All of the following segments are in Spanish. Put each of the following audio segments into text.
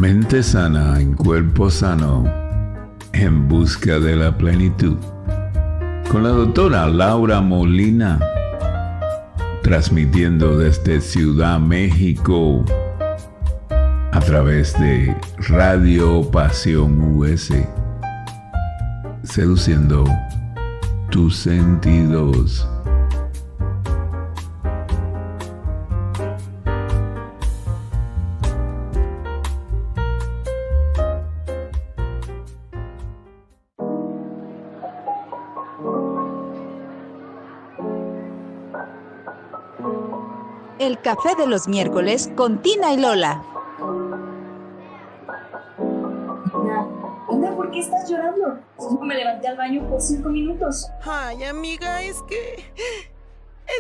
Mente sana en cuerpo sano, en busca de la plenitud. Con la doctora Laura Molina, transmitiendo desde Ciudad México a través de Radio Pasión US, seduciendo tus sentidos. El café de los miércoles con Tina y Lola. Tina, ¿por qué estás llorando? Solo me levanté al baño por 5 minutos. Ay, amiga, es que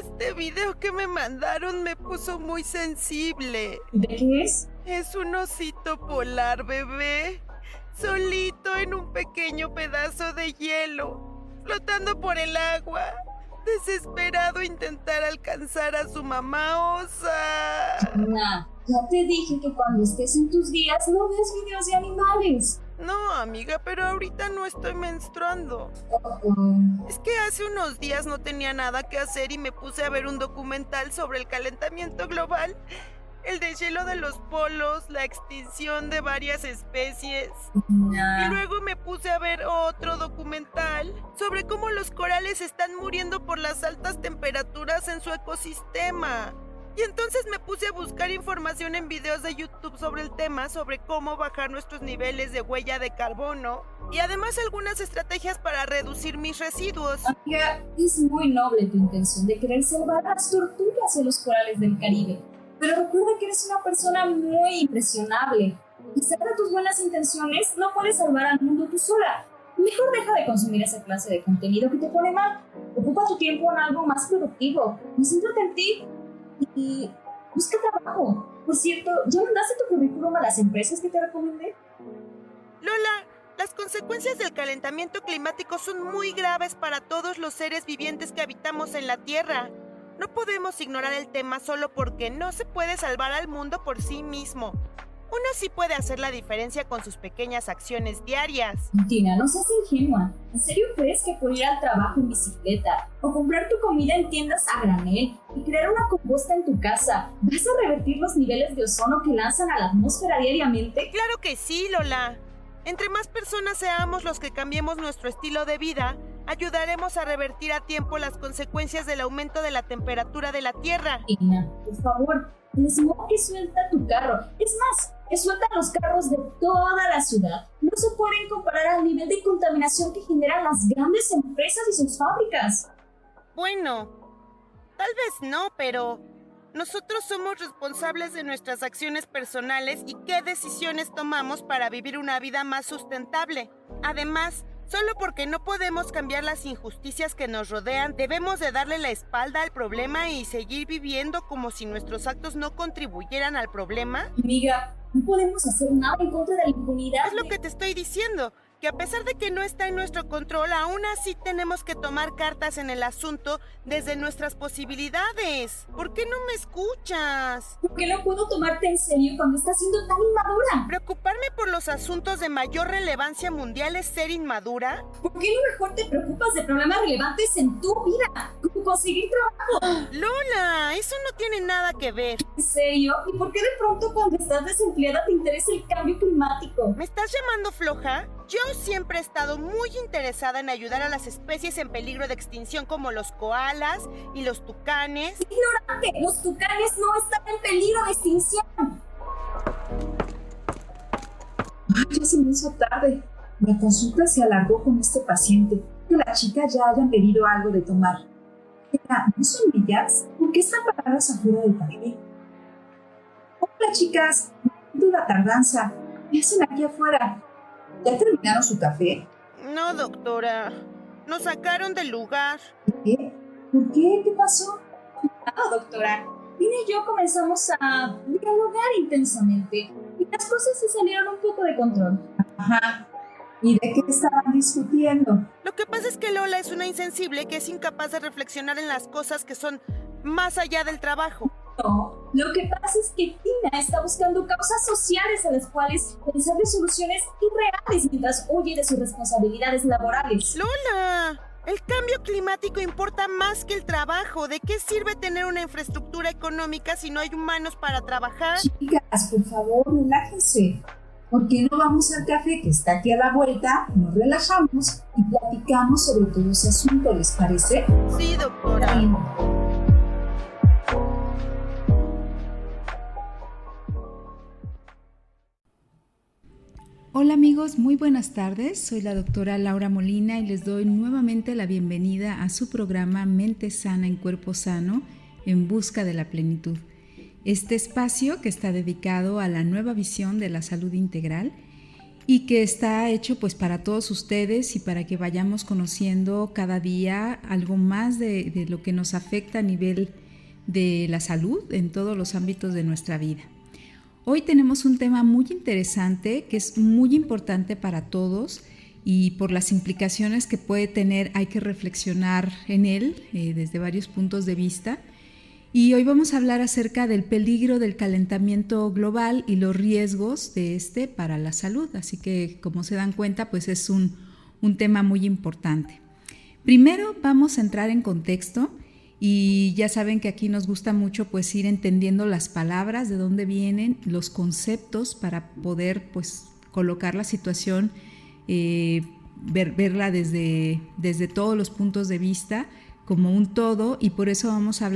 este video que me mandaron me puso muy sensible. ¿De qué es? Es un osito polar, bebé, solito en un pequeño pedazo de hielo, flotando por el agua, desesperado intentar alcanzar a su mamá osa. Tina, ya te dije que cuando estés en tus días no ves videos de animales. No, amiga, pero ahorita no estoy menstruando. Es que hace unos días no tenía nada que hacer y me puse a ver un documental sobre el calentamiento global, el deshielo de los polos, la extinción de varias especies. Tina. Y luego me puse a ver otro documental sobre cómo los corales están muriendo por las altas temperaturas en su ecosistema. Y entonces me puse a buscar información en videos de YouTube sobre el tema, sobre cómo bajar nuestros niveles de huella de carbono y además algunas estrategias para reducir mis residuos. Amiga, es muy noble tu intención de querer salvar las tortugas de los corales del Caribe. Pero recuerda que eres una persona muy impresionable. Y a pesar de tus buenas intenciones, no puedes salvar al mundo tú sola. Mejor deja de consumir esa clase de contenido que te pone mal. Ocupa tu tiempo en algo más productivo. Concéntrate en ti y busca trabajo. Por cierto, ¿ya mandaste tu currículum a las empresas que te recomendé? Lola, las consecuencias del calentamiento climático son muy graves para todos los seres vivientes que habitamos en la Tierra. No podemos ignorar el tema solo porque no se puede salvar al mundo por sí mismo. Uno sí puede hacer la diferencia con sus pequeñas acciones diarias. Tina, no seas ingenua. ¿En serio crees que por ir al trabajo en bicicleta o comprar tu comida en tiendas a granel y crear una composta en tu casa vas a revertir los niveles de ozono que lanzan a la atmósfera diariamente? Claro que sí, Lola. Entre más personas seamos los que cambiemos nuestro estilo de vida, ayudaremos a revertir a tiempo las consecuencias del aumento de la temperatura de la Tierra. Tina, por favor, el smog que suelta tu carro, es más, que sueltan los carros de toda la ciudad, no se pueden comparar al nivel de contaminación que generan las grandes empresas y sus fábricas. Bueno, tal vez no, pero nosotros somos responsables de nuestras acciones personales y qué decisiones tomamos para vivir una vida más sustentable. Además, solo porque no podemos cambiar las injusticias que nos rodean, debemos de darle la espalda al problema y seguir viviendo como si nuestros actos no contribuyeran al problema. Amiga, no podemos hacer nada en contra de la impunidad. Es lo que te estoy diciendo, que a pesar de que no está en nuestro control, aún así tenemos que tomar cartas en el asunto desde nuestras posibilidades. ¿Por qué no me escuchas? ¿Por qué no puedo tomarte en serio cuando estás siendo tan inmadura? ¿Preocuparme por los asuntos de mayor relevancia mundial es ser inmadura? ¿Por qué no mejor te preocupas de problemas relevantes en tu vida? Como conseguir trabajo. Lola, eso no tiene nada que ver. ¿En serio? ¿Y por qué de pronto cuando estás desempleada te interesa el cambio climático? ¿Me estás llamando floja? Yo siempre he estado muy interesada en ayudar a las especies en peligro de extinción como los koalas y los tucanes. ¡Ignorante! Los tucanes no están en peligro de extinción. Ya se me hizo tarde. La consulta se alargó con este paciente. Que las chicas ya hayan pedido algo de tomar. ¿No son ellas? ¿Por qué están paradas afuera del café? Hola chicas, no la tardanza. ¿Qué hacen aquí afuera? ¿Ya terminaron su café? No, doctora. Nos sacaron del lugar. ¿Qué? ¿Por qué? ¿Qué pasó? Nada, doctora. Tina y yo comenzamos a dialogar intensamente y las cosas se salieron un poco de control. Ajá. ¿Y de qué estaban discutiendo? Lo que pasa es que Lola es una insensible que es incapaz de reflexionar en las cosas que son más allá del trabajo. No, lo que pasa es que Tina está buscando causas sociales a las cuales pensarle soluciones irreales mientras huye de sus responsabilidades laborales. Lola, el cambio climático importa más que el trabajo. ¿De qué sirve tener una infraestructura económica si no hay humanos para trabajar? Chicas, por favor, relájense. ¿Por qué no vamos al café que está aquí a la vuelta, nos relajamos y platicamos sobre todo ese asunto? ¿Les parece? Sí, doctora. Bien. Hola amigos, muy buenas tardes. Soy la doctora Laura Molina y les doy nuevamente la bienvenida a su programa Mente Sana en Cuerpo Sano, en busca de la plenitud. Este espacio que está dedicado a la nueva visión de la salud integral y que está hecho pues para todos ustedes y para que vayamos conociendo cada día algo más de lo que nos afecta a nivel de la salud en todos los ámbitos de nuestra vida. Hoy tenemos un tema muy interesante que es muy importante para todos y por las implicaciones que puede tener hay que reflexionar en él desde varios puntos de vista. Y hoy vamos a hablar acerca del peligro del calentamiento global y los riesgos de este para la salud. Así que, como se dan cuenta, pues es un tema muy importante. Primero vamos a entrar en contexto y ya saben que aquí nos gusta mucho pues ir entendiendo las palabras, de dónde vienen, los conceptos para poder pues colocar la situación, verla desde todos los puntos de vista, como un todo, y por eso vamos a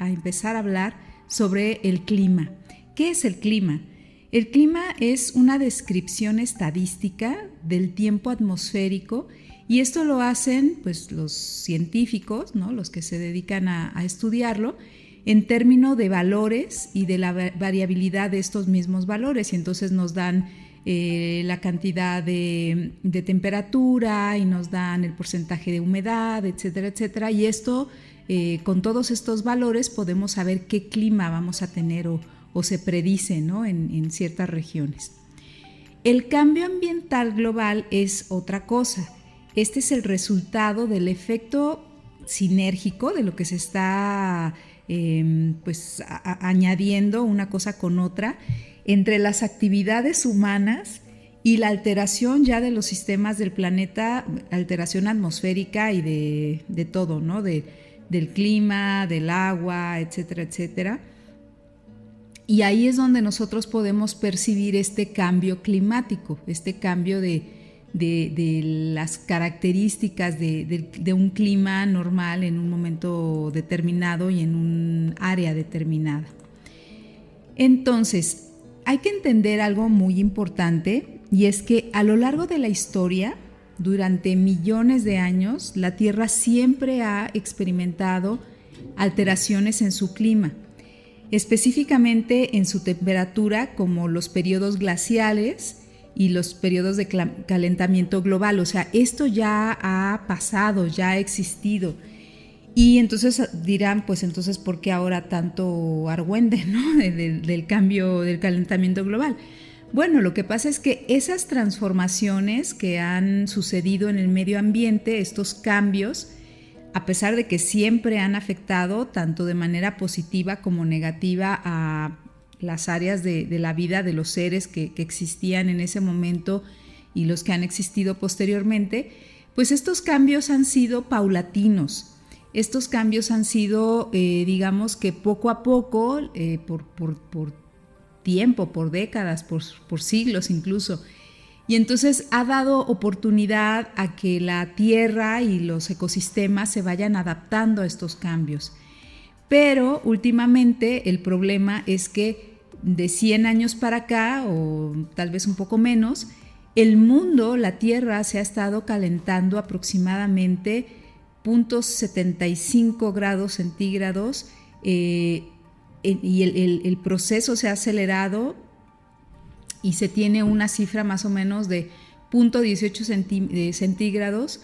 empezar a hablar sobre el clima. ¿Qué es el clima? El clima es una descripción estadística del tiempo atmosférico y esto lo hacen pues los científicos, ¿no? Los que se dedican a estudiarlo en términos de valores y de la variabilidad de estos mismos valores, y entonces nos dan la cantidad de temperatura y nos dan el porcentaje de humedad, etcétera, etcétera. Y esto, con todos estos valores, podemos saber qué clima vamos a tener o se predice, ¿no? en ciertas regiones. El cambio ambiental global es otra cosa. Este es el resultado del efecto sinérgico de lo que se está añadiendo una cosa con otra entre las actividades humanas y la alteración ya de los sistemas del planeta, alteración atmosférica y de todo, ¿no? Del clima, del agua, etcétera, etcétera. Y ahí es donde nosotros podemos percibir este cambio climático, este cambio de las características de un clima normal en un momento determinado y en un área determinada. Entonces, hay que entender algo muy importante, y es que a lo largo de la historia, durante millones de años, la Tierra siempre ha experimentado alteraciones en su clima, específicamente en su temperatura, como los periodos glaciales y los periodos de calentamiento global. O sea, esto ya ha pasado, ya ha existido. Y entonces dirán, pues entonces, ¿por qué ahora tanto argüende, ¿no? del cambio, del calentamiento global? Bueno, lo que pasa es que esas transformaciones que han sucedido en el medio ambiente, estos cambios, a pesar de que siempre han afectado tanto de manera positiva como negativa a las áreas de la vida de los seres que existían en ese momento y los que han existido posteriormente, pues estos cambios han sido paulatinos. Estos cambios han sido, digamos que poco a poco, por tiempo, por décadas, por siglos incluso. Y entonces ha dado oportunidad a que la Tierra y los ecosistemas se vayan adaptando a estos cambios. Pero últimamente el problema es que de 100 años para acá, o tal vez un poco menos, el mundo, la Tierra, se ha estado calentando aproximadamente 0.75 grados centígrados y el proceso se ha acelerado y se tiene una cifra más o menos de 0.18 centígrados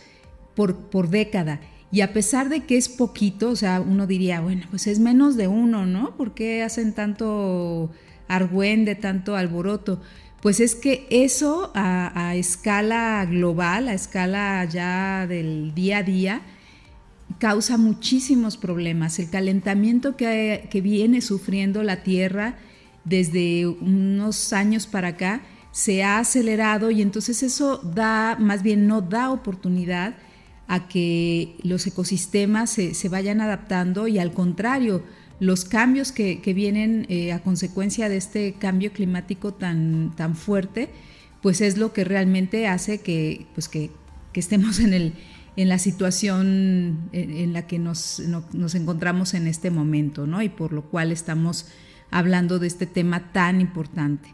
por década. Y a pesar de que es poquito, o sea, uno diría, bueno, pues es menos de uno, ¿no? ¿Por qué hacen tanto argüende, tanto alboroto? Pues es que eso a escala global, a escala ya del día a día, causa muchísimos problemas. El calentamiento que viene sufriendo la Tierra desde unos años para acá se ha acelerado, y entonces eso no da oportunidad a que los ecosistemas se vayan adaptando, y al contrario, los cambios que vienen a consecuencia de este cambio climático tan fuerte, pues es lo que realmente hace que estemos en la situación en la que nos encontramos en este momento, ¿no? Y por lo cual estamos hablando de este tema tan importante.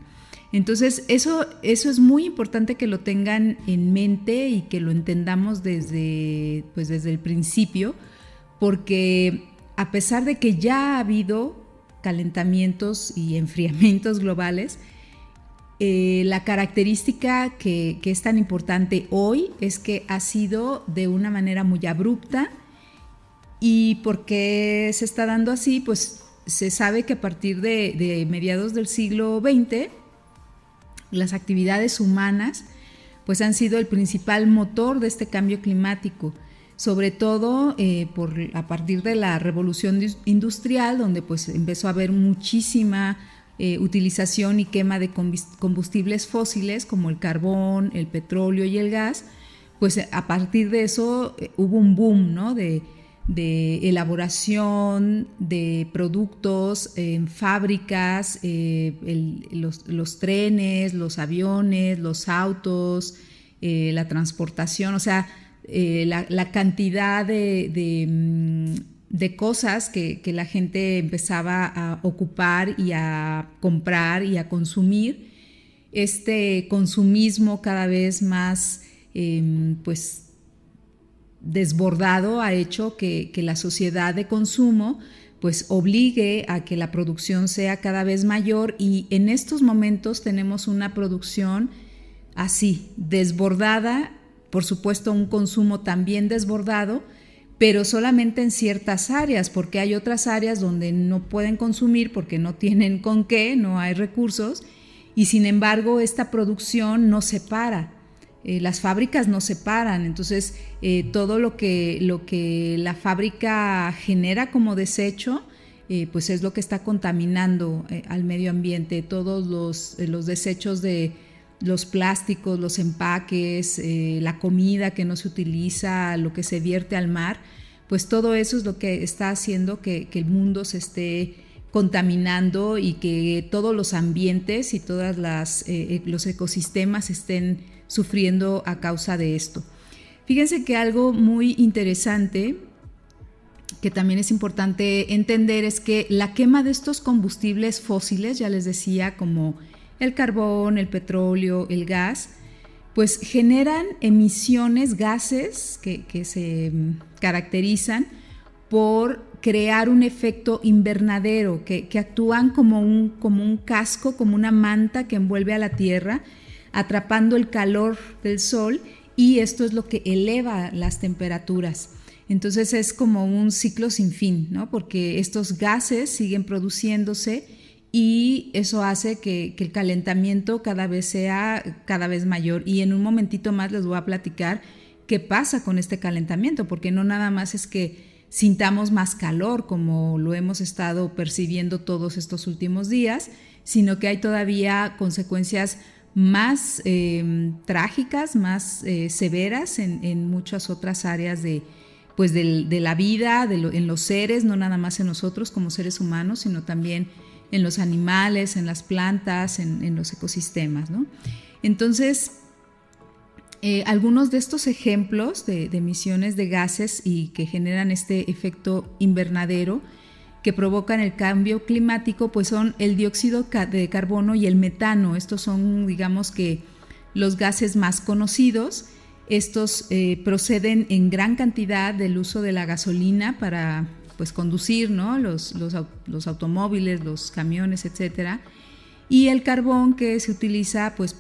Entonces, eso es muy importante que lo tengan en mente y que lo entendamos desde el principio, porque a pesar de que ya ha habido calentamientos y enfriamientos globales, la característica que es tan importante hoy es que ha sido de una manera muy abrupta. ¿Y por qué se está dando así? Pues se sabe que a partir de mediados del siglo XX, las actividades humanas pues han sido el principal motor de este cambio climático, sobre todo a partir de la revolución industrial, donde pues empezó a haber muchísima utilización y quema de combustibles fósiles como el carbón, el petróleo y el gas. Pues a partir de eso hubo un boom, ¿no? de elaboración de productos en fábricas, los trenes, los aviones, los autos, la transportación, o sea, la cantidad de cosas que la gente empezaba a ocupar y a comprar y a consumir. Este consumismo cada vez más desbordado ha hecho que la sociedad de consumo pues obligue a que la producción sea cada vez mayor, y en estos momentos tenemos una producción así, desbordada, por supuesto un consumo también desbordado, pero solamente en ciertas áreas, porque hay otras áreas donde no pueden consumir porque no tienen con qué, no hay recursos, y sin embargo esta producción no se para. Las fábricas no se paran, entonces todo lo que la fábrica genera como desecho, pues es lo que está contaminando al medio ambiente. Todos los desechos de los plásticos, los empaques, la comida que no se utiliza, lo que se vierte al mar, pues todo eso es lo que está haciendo que el mundo se esté contaminando y que todos los ambientes y todos los ecosistemas estén sufriendo a causa de esto. Fíjense que algo muy interesante que también es importante entender es que la quema de estos combustibles fósiles, ya les decía, como el carbón, el petróleo, el gas, pues generan emisiones, gases que se caracterizan por crear un efecto invernadero, que actúan como un casco, como una manta que envuelve a la Tierra, atrapando el calor del sol, y esto es lo que eleva las temperaturas. Entonces es como un ciclo sin fin, ¿no? Porque estos gases siguen produciéndose y eso hace que el calentamiento cada vez sea cada vez mayor. Y en un momentito más les voy a platicar qué pasa con este calentamiento, porque no nada más es que sintamos más calor como lo hemos estado percibiendo todos estos últimos días, sino que hay todavía consecuencias más trágicas, más severas en muchas otras áreas de la vida, en los seres, no nada más en nosotros como seres humanos, sino también en los animales, en las plantas, en los ecosistemas, ¿no? Entonces, algunos de estos ejemplos de emisiones de gases y que generan este efecto invernadero que provocan el cambio climático, pues son el dióxido de carbono y el metano. Estos son, digamos que, los gases más conocidos. Estos proceden en gran cantidad del uso de la gasolina para pues conducir, ¿no? los automóviles, los camiones, etcétera. Y el carbón que se utiliza pues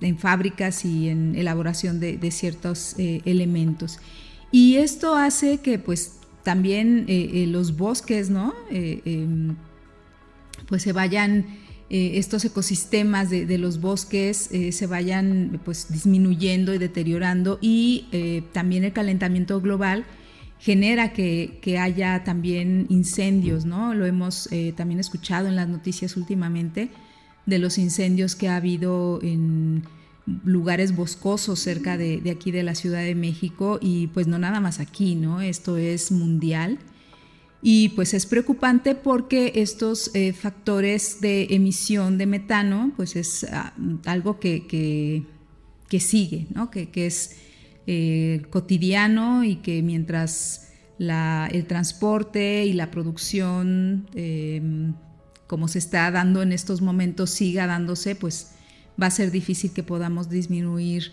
en fábricas y en elaboración de ciertos elementos. Y esto hace que pues también los bosques, ¿no? Pues se vayan, estos ecosistemas de los bosques se vayan pues disminuyendo y deteriorando, y también el calentamiento global genera que haya también incendios, ¿no? Lo hemos también escuchado en las noticias últimamente de los incendios que ha habido en lugares boscosos cerca de aquí de la Ciudad de México, y pues no nada más aquí, ¿no? Esto es mundial. Y pues es preocupante porque estos factores de emisión de metano pues es algo que sigue, ¿no? que es cotidiano, y que mientras el transporte y la producción como se está dando en estos momentos siga dándose, pues va a ser difícil que podamos disminuir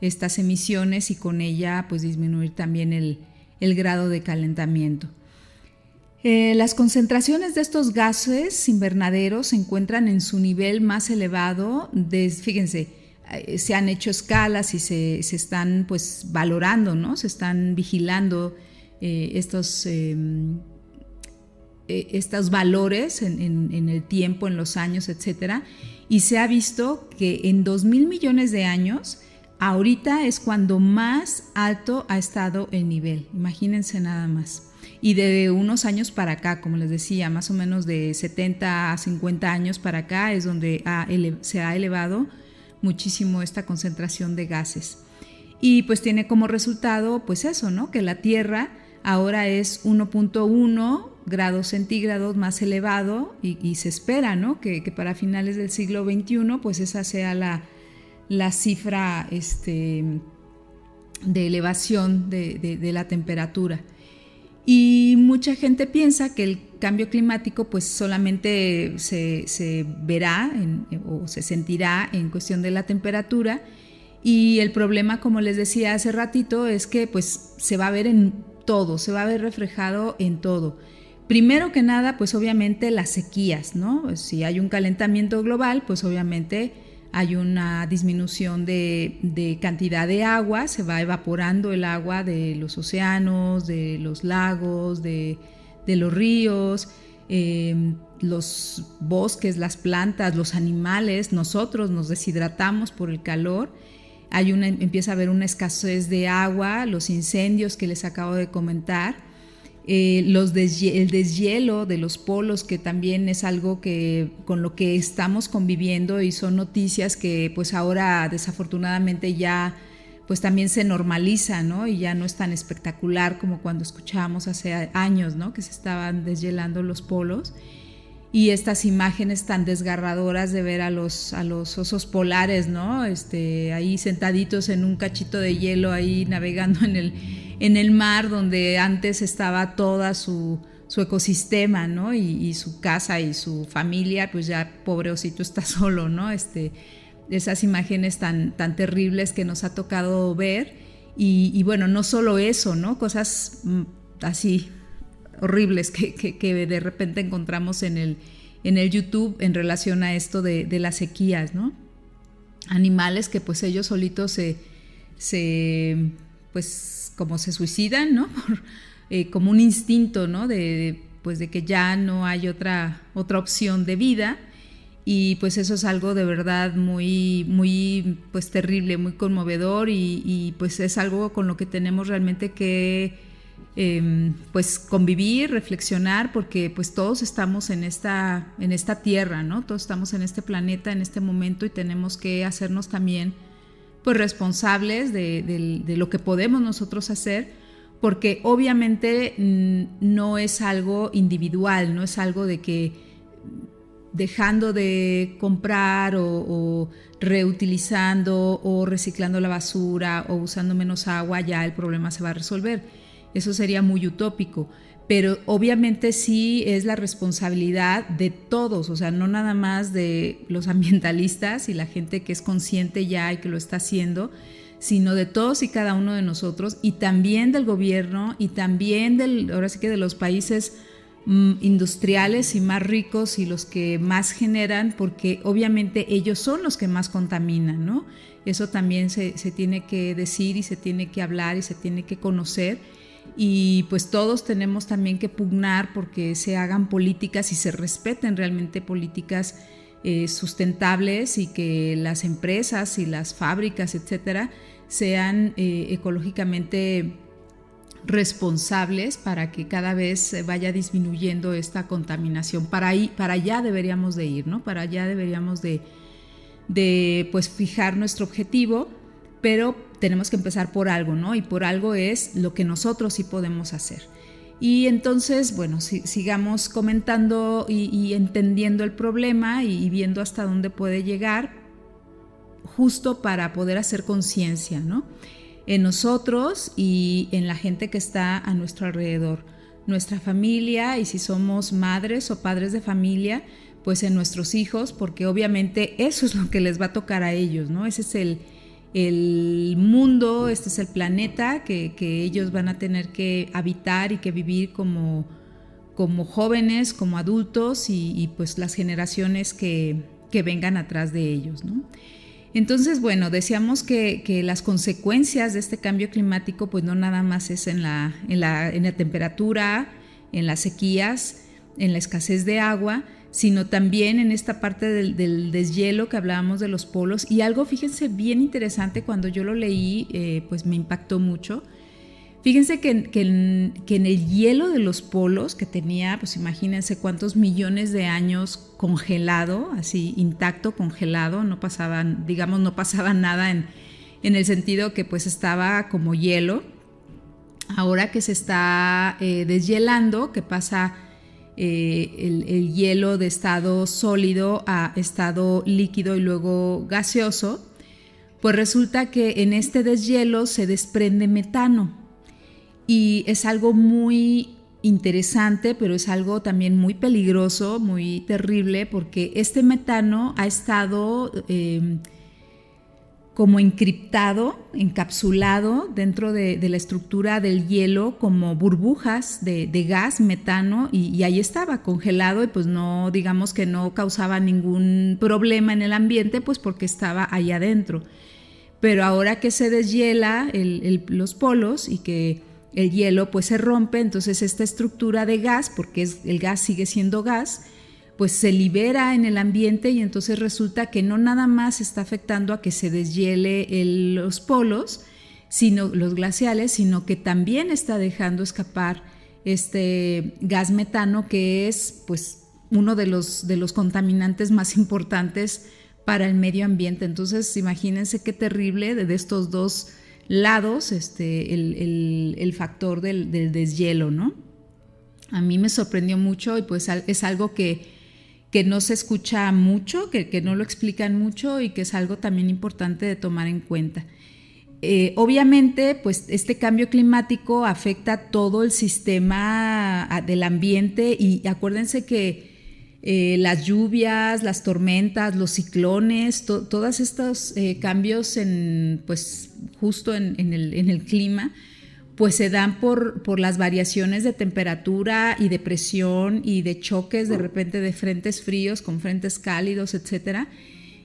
estas emisiones y con ella pues disminuir también el grado de calentamiento. Las concentraciones de estos gases invernaderos se encuentran en su nivel más elevado. Fíjense, se han hecho escalas y se están pues valorando, ¿no? Se están vigilando estos valores en el tiempo, en los años, etcétera, y se ha visto que en 2,000 millones de años, ahorita es cuando más alto ha estado el nivel. Imagínense nada más. Y de unos años para acá, como les decía, más o menos de 70 a 50 años para acá es donde se ha elevado muchísimo esta concentración de gases. Y pues tiene como resultado pues eso, ¿no? Que la Tierra ahora es 1.1 grados centígrados más elevado, y se espera, ¿no? que para finales del siglo XXI pues esa sea la cifra de elevación de la temperatura. Y mucha gente piensa que el cambio climático pues solamente se verá o se sentirá en cuestión de la temperatura, y el problema, como les decía hace ratito, es que pues se va a ver en todo, se va a ver reflejado en todo. Primero que nada, pues obviamente las sequías, ¿no? Si hay un calentamiento global, pues obviamente hay una disminución de cantidad de agua, se va evaporando el agua de los océanos, de los lagos, de los ríos, los bosques, las plantas, los animales. Nosotros nos deshidratamos por el calor. Empieza a haber una escasez de agua, los incendios que les acabo de comentar. El deshielo de los polos, que también es algo con lo que estamos conviviendo, y son noticias que pues ahora desafortunadamente ya pues también se normaliza, ¿no? Y ya no es tan espectacular como cuando escuchábamos hace años, ¿no? Que se estaban deshielando los polos. Y estas imágenes tan desgarradoras de ver a los osos polares, ¿no? Ahí sentaditos en un cachito de hielo, ahí navegando en el mar, donde antes estaba toda su ecosistema, ¿no? Y su casa y su familia, pues ya pobre osito está solo, ¿no? Esas imágenes tan terribles que nos ha tocado ver. Y bueno, no solo eso, ¿no? Cosas así horribles que de repente encontramos en el YouTube en relación a esto de las sequías, ¿no? Animales que pues ellos solitos pues como se suicidan, ¿no? Como un instinto, ¿no? De que ya no hay otra opción de vida, y pues eso es algo de verdad muy, muy pues terrible, muy conmovedor, y pues es algo con lo que tenemos realmente que pues convivir, reflexionar, porque pues todos estamos en esta tierra, ¿no? Todos estamos en este planeta en este momento, y tenemos que hacernos también pues responsables de lo que podemos nosotros hacer, porque obviamente no es algo individual, no es algo de que dejando de comprar o reutilizando o reciclando la basura o usando menos agua ya el problema se va a resolver. Eso sería muy utópico, pero obviamente sí es la responsabilidad de todos, o sea, no nada más de los ambientalistas y la gente que es consciente ya y que lo está haciendo, sino de todos y cada uno de nosotros, y también del gobierno, y también ahora sí que de los países industriales y más ricos y los que más generan, porque obviamente ellos son los que más contaminan, ¿no? Eso también se tiene que decir, y se tiene que hablar, y se tiene que conocer. Y pues todos tenemos también que pugnar porque se hagan políticas y se respeten realmente políticas sustentables, y que las empresas y las fábricas, etcétera, sean ecológicamente responsables para que cada vez vaya disminuyendo esta contaminación. Para allá deberíamos de ir, ¿no? Para allá deberíamos de pues fijar nuestro objetivo, pero tenemos que empezar por algo, ¿no? Y por algo es lo que nosotros sí podemos hacer. Y entonces, bueno, sigamos comentando y entendiendo el problema y viendo hasta dónde puede llegar, justo para poder hacer conciencia, ¿no? En nosotros y en la gente que está a nuestro alrededor, nuestra familia, y si somos madres o padres de familia, pues en nuestros hijos, porque obviamente eso es lo que les va a tocar a ellos, ¿no? Ese es el mundo, este es el planeta que ellos van a tener que habitar y que vivir como jóvenes, como adultos y pues las generaciones que vengan atrás de ellos, ¿no? Entonces, bueno, decíamos que las consecuencias de este cambio climático pues no nada más es en la temperatura, en las sequías, en la escasez de agua, sino también en esta parte del deshielo que hablábamos de los polos. Y algo, fíjense, bien interesante, cuando yo lo leí, pues me impactó mucho. Fíjense que en el hielo de los polos, que tenía, pues imagínense cuántos millones de años congelado, así intacto, congelado, no pasaba nada en el sentido que pues estaba como hielo. Ahora que se está deshielando, que pasa el hielo de estado sólido a estado líquido y luego gaseoso, pues resulta que en este deshielo se desprende metano. Y es algo muy interesante, pero es algo también muy peligroso, muy terrible, porque este metano ha estado como encriptado, encapsulado dentro de la estructura del hielo como burbujas de gas metano, y ahí estaba congelado, y pues no, digamos que no causaba ningún problema en el ambiente, pues porque estaba ahí adentro. Pero ahora que se deshiela los polos y que el hielo pues se rompe, entonces esta estructura de gas, porque el gas sigue siendo gas, pues se libera en el ambiente, y entonces resulta que no nada más está afectando a que se deshiele los polos, sino los glaciales, sino que también está dejando escapar este gas metano, que es pues uno de los contaminantes más importantes para el medio ambiente. Entonces imagínense qué terrible de estos dos lados el factor del deshielo, ¿no? A mí me sorprendió mucho, y pues es algo que no se escucha mucho, que no lo explican mucho, y que es algo también importante de tomar en cuenta. Obviamente, pues este cambio climático afecta todo el sistema del ambiente, y acuérdense que las lluvias, las tormentas, los ciclones, todos estos cambios pues justo en el clima, pues se dan por las variaciones de temperatura y de presión y de choques de repente de frentes fríos con frentes cálidos, etcétera.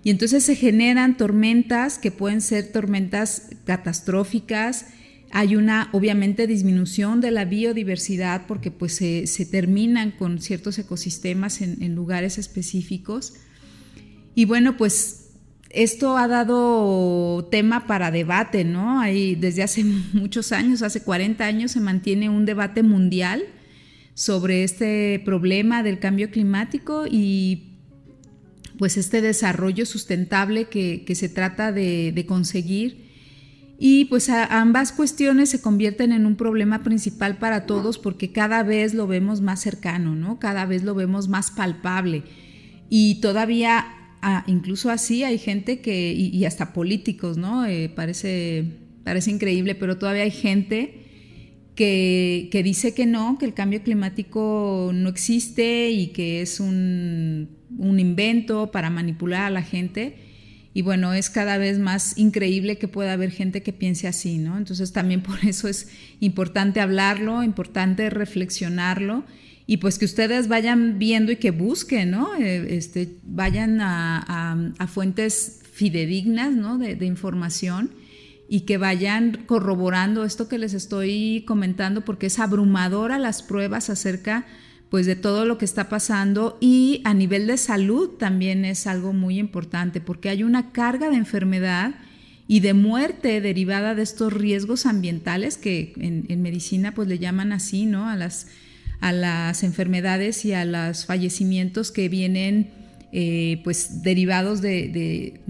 Y entonces se generan tormentas que pueden ser tormentas catastróficas. Hay una, obviamente, disminución de la biodiversidad, porque pues se terminan con ciertos ecosistemas en lugares específicos. Y bueno, pues esto ha dado tema para debate, ¿no? Desde hace muchos años, hace 40 años, se mantiene un debate mundial sobre este problema del cambio climático y pues este desarrollo sustentable que se trata de conseguir. Y pues ambas cuestiones se convierten en un problema principal para todos, porque cada vez lo vemos más cercano, ¿no? Cada vez lo vemos más palpable. Y todavía, incluso así, hay gente y hasta políticos, ¿no? Parece increíble, pero todavía hay gente que dice que no, que el cambio climático no existe y que es un invento para manipular a la gente. Y bueno, es cada vez más increíble que pueda haber gente que piense así, ¿no? Entonces también por eso es importante hablarlo, importante reflexionarlo, y pues que ustedes vayan viendo y que busquen, ¿no? Vayan a fuentes fidedignas, ¿no? de información, y que vayan corroborando esto que les estoy comentando, porque es abrumadora las pruebas acerca pues de todo lo que está pasando, y a nivel de salud también es algo muy importante, porque hay una carga de enfermedad y de muerte derivada de estos riesgos ambientales que en medicina pues le llaman así, ¿no? A las enfermedades y a los fallecimientos que vienen pues derivados de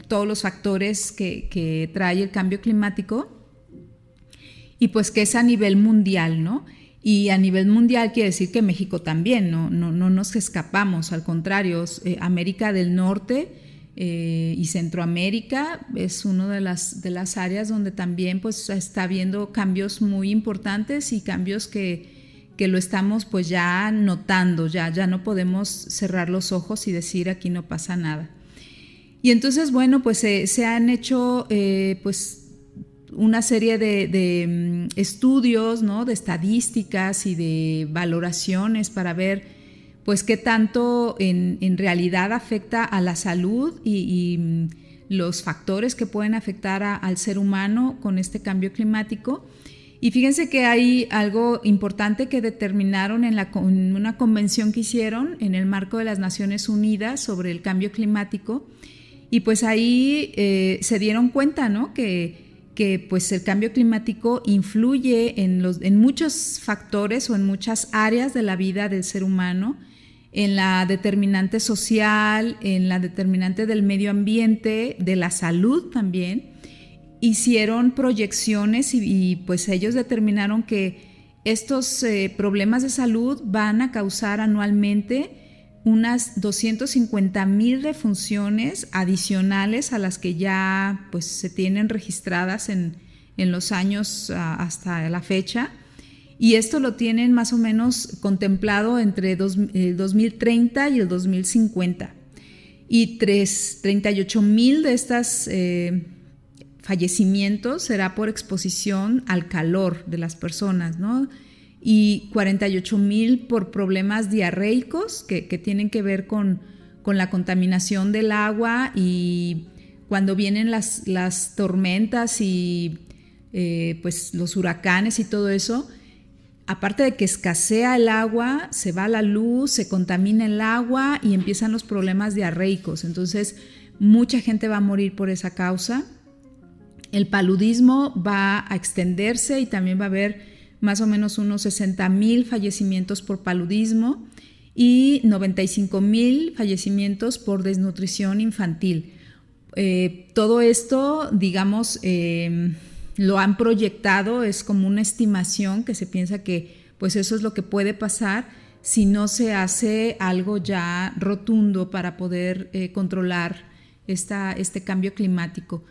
todos los factores que trae el cambio climático, y pues que es a nivel mundial, ¿no? Y a nivel mundial quiere decir que México también, no nos escapamos, al contrario, América del Norte y Centroamérica es una de las áreas donde también pues está habiendo cambios muy importantes y cambios que lo estamos pues ya notando, ya no podemos cerrar los ojos y decir aquí no pasa nada. Y entonces, bueno, pues se han hecho pues una serie de estudios, ¿no? De estadísticas y de valoraciones para ver pues qué tanto en realidad afecta a la salud y los factores que pueden afectar al ser humano con este cambio climático. Y fíjense que hay algo importante que determinaron en una convención que hicieron en el marco de las Naciones Unidas sobre el cambio climático, y pues ahí se dieron cuenta, ¿no? que pues el cambio climático influye en muchos factores o en muchas áreas de la vida del ser humano, en la determinante social, en la determinante del medio ambiente, de la salud también. Hicieron proyecciones y pues ellos determinaron que estos problemas de salud van a causar anualmente unas 250,000 defunciones adicionales a las que ya pues se tienen registradas en los años hasta la fecha, y esto lo tienen más o menos contemplado entre el 2030 y el 2050, y 38,000 de estas fallecimientos será por exposición al calor de las personas, ¿no? Y 48,000 por problemas diarreicos que tienen que ver con la contaminación del agua, y cuando vienen las tormentas y pues los huracanes y todo eso, aparte de que escasea el agua, se va la luz, se contamina el agua y empiezan los problemas diarreicos. Entonces mucha gente va a morir por esa causa. El paludismo va a extenderse y también va a haber más o menos unos 60,000 fallecimientos por paludismo y 95,000 fallecimientos por desnutrición infantil. Todo esto, digamos, lo han proyectado, es como una estimación que se piensa que pues eso es lo que puede pasar si no se hace algo ya rotundo para poder controlar este cambio climático.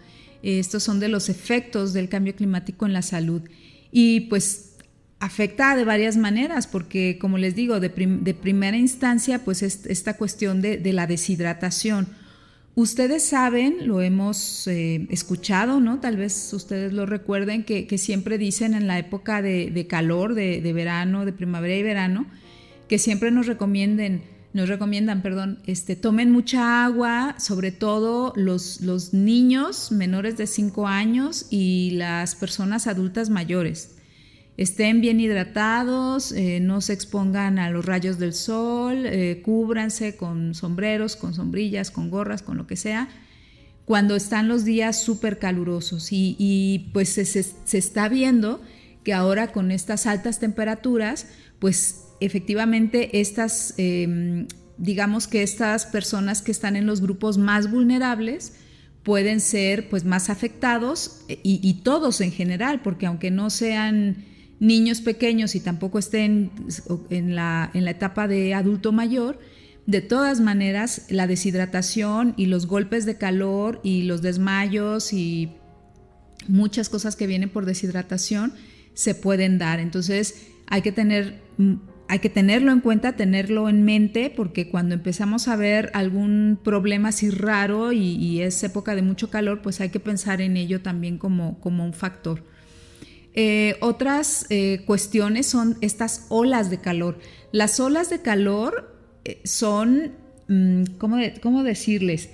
Estos son de los efectos del cambio climático en la salud, y pues afecta de varias maneras, porque como les digo, de primera instancia pues es esta cuestión de la deshidratación. Ustedes saben, lo hemos escuchado, ¿no? Tal vez ustedes lo recuerden, que siempre dicen en la época de calor, de verano, de primavera y verano, que siempre nos recomiendan, tomen mucha agua, sobre todo los niños menores de 5 años y las personas adultas mayores. Estén bien hidratados, no se expongan a los rayos del sol, cúbranse con sombreros, con sombrillas, con gorras, con lo que sea, cuando están los días súper calurosos. Y pues se está viendo que ahora con estas altas temperaturas, pues efectivamente digamos que estas personas que están en los grupos más vulnerables pueden ser pues más afectados, y todos en general, porque aunque no sean niños pequeños y tampoco estén en la etapa de adulto mayor, de todas maneras la deshidratación y los golpes de calor y los desmayos y muchas cosas que vienen por deshidratación se pueden dar. Entonces hay que tenerlo en cuenta, tenerlo en mente, porque cuando empezamos a ver algún problema así raro y es época de mucho calor, pues hay que pensar en ello también como un factor. Otras cuestiones son estas olas de calor. Las olas de calor son, ¿cómo decirles?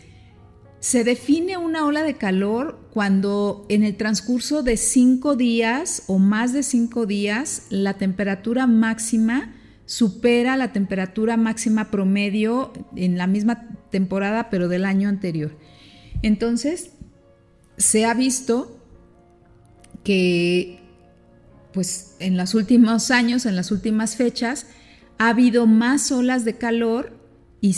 Se define una ola de calor cuando en el transcurso de 5 días o más de 5 días la temperatura máxima supera la temperatura máxima promedio en la misma temporada pero del año anterior. Entonces se ha visto que pues en los últimos años, en las últimas fechas, ha habido más olas de calor y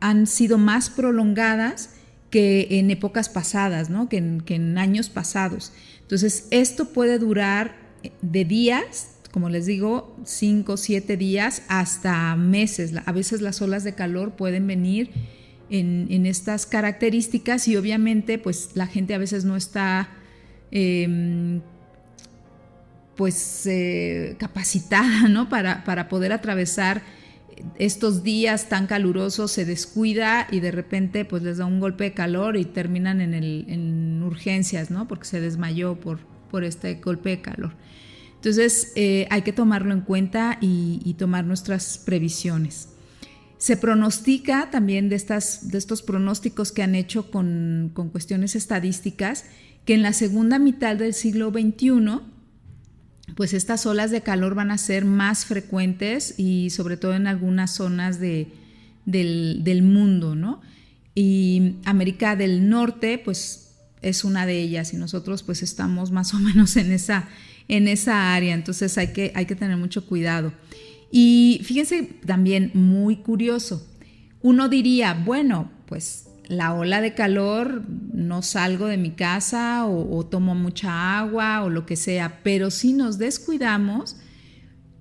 han sido más prolongadas que en épocas pasadas, ¿no? que en años pasados. Entonces, esto puede durar de días, como les digo, 5 o 7 días hasta meses. A veces las olas de calor pueden venir en estas características y obviamente pues la gente a veces no está capacitada, ¿no? para poder atravesar estos días tan calurosos, se descuida y de repente pues les da un golpe de calor y terminan en urgencias, ¿no? Porque se desmayó por este golpe de calor. Entonces hay que tomarlo en cuenta y tomar nuestras previsiones. Se pronostica también de estos pronósticos que han hecho con cuestiones estadísticas que en la segunda mitad del siglo XXI pues estas olas de calor van a ser más frecuentes y sobre todo en algunas zonas del mundo, ¿no? Y América del Norte pues es una de ellas y nosotros pues estamos más o menos en esa área, entonces hay que tener mucho cuidado. Y fíjense también, muy curioso, uno diría, bueno, pues la ola de calor, no salgo de mi casa o tomo mucha agua o lo que sea, pero si nos descuidamos,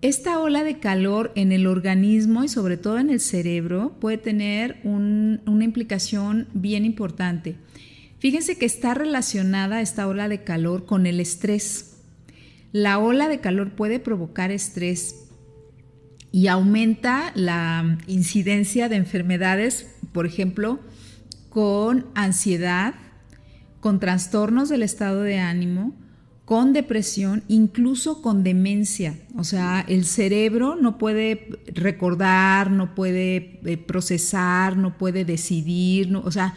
esta ola de calor en el organismo y sobre todo en el cerebro puede tener una implicación bien importante. Fíjense que está relacionada esta ola de calor con el estrés. La ola de calor puede provocar estrés y aumenta la incidencia de enfermedades, por ejemplo, con ansiedad, con trastornos del estado de ánimo, con depresión, incluso con demencia. O sea, el cerebro no puede recordar, no puede procesar, no puede decidir, o sea,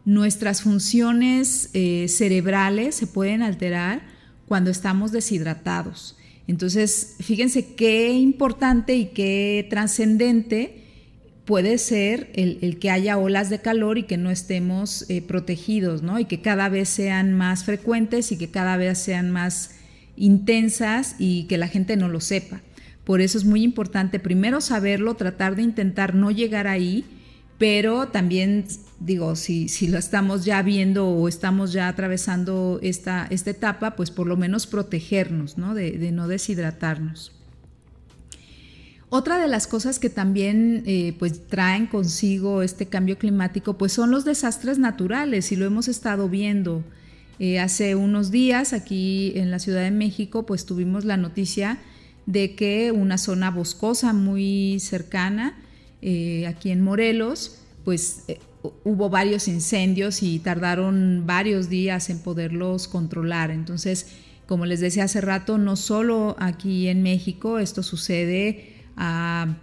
nuestras funciones cerebrales se pueden alterar cuando estamos deshidratados. Entonces, fíjense qué importante y qué trascendente puede ser el que haya olas de calor y que no estemos protegidos, ¿no? Y que cada vez sean más frecuentes y que cada vez sean más intensas y que la gente no lo sepa. Por eso es muy importante primero saberlo, tratar de intentar no llegar ahí, pero también, digo, si lo estamos ya viendo o estamos ya atravesando esta etapa, pues por lo menos protegernos, ¿no? De no deshidratarnos. Otra de las cosas que también pues traen consigo este cambio climático pues son los desastres naturales y lo hemos estado viendo. Hace unos días aquí en la Ciudad de México pues tuvimos la noticia de que una zona boscosa muy cercana aquí en Morelos pues hubo varios incendios y tardaron varios días en poderlos controlar. Entonces, como les decía hace rato, no solo aquí en México, esto sucede a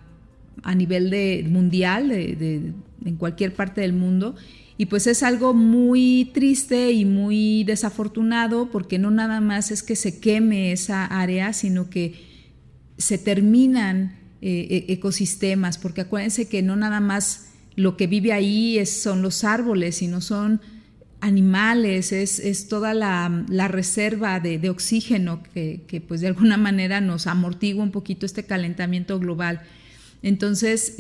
nivel mundial, en cualquier parte del mundo, y pues es algo muy triste y muy desafortunado porque no nada más es que se queme esa área, sino que se terminan ecosistemas, porque acuérdense que no nada más lo que vive ahí son los árboles, sino son animales, es toda la reserva de oxígeno que pues de alguna manera nos amortigua un poquito este calentamiento global. Entonces,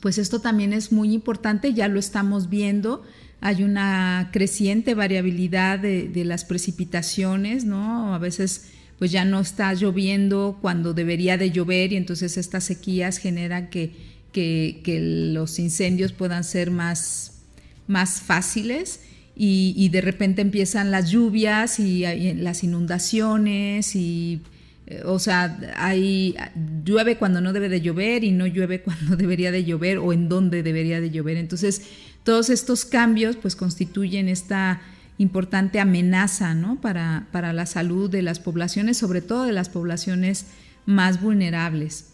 pues esto también es muy importante, ya lo estamos viendo, hay una creciente variabilidad de las precipitaciones, ¿no? A veces pues ya no está lloviendo cuando debería de llover y entonces estas sequías generan que los incendios puedan ser más fáciles y de repente empiezan las lluvias y las inundaciones y o sea, llueve cuando no debe de llover y no llueve cuando debería de llover o en donde debería de llover. Entonces, todos estos cambios pues constituyen esta importante amenaza, ¿no? para la salud de las poblaciones, sobre todo de las poblaciones más vulnerables.